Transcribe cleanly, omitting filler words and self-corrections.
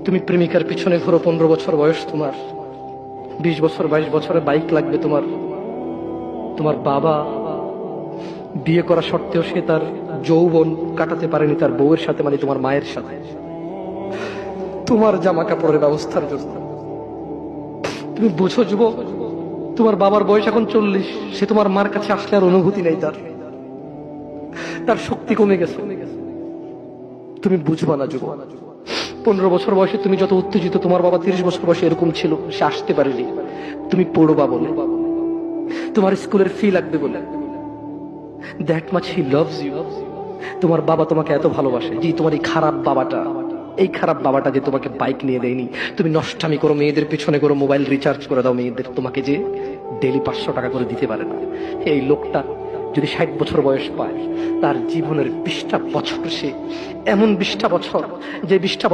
তুমি প্রেমিকার পিছনে ঘোরো, 15 বছর বয়স তোমার, 20 বছর 22 বছরে বাইক লাগবে তোমার। তোমার বাবা বিয়ে করা সত্ত্বেও সে তার যৌবন কাটাতে পারেনি তার বউয়ের সাথে, মানে তোমার মায়ের সাথে, তোমার জামা কাপড়ের ব্যবস্থার জন্য। তুমি বুঝো যুবক, তোমার বাবার বয়স এখন 40, সে তোমার মার কাছে আসলে আর অনুভূতি নেই, তার শক্তি কমে গেছে। তুমি বুঝবা না যুবক, 15 বছর বয়সে তুমি যত উত্তেজিত, তোমার বাবা 30 বছর বয়সে এরকম ছিল, সে আসতে পারেনি। তুমি পড়বা বলে, তোমার স্কুলের ফি লাগবে বলে, that much he loves you. তোমার বাবা তোমাকে এত ভালোবাসে। জি, তোমার এই খারাপ বাবাটা যে তোমাকে বাইক নিয়ে দেয়নি, তুমি নষ্টামি করো, মেয়েদের পিছনে করো, মোবাইল রিচার্জ করে দাও মেয়েদের, তোমাকে যে ডেলি 500 টাকা করে দিতে পারে না। এই লোকটা যদি 60 বছর বয়স পায়, তার জীবনের 20টা বছর, সে এমন 20টা বছর, যে 20টা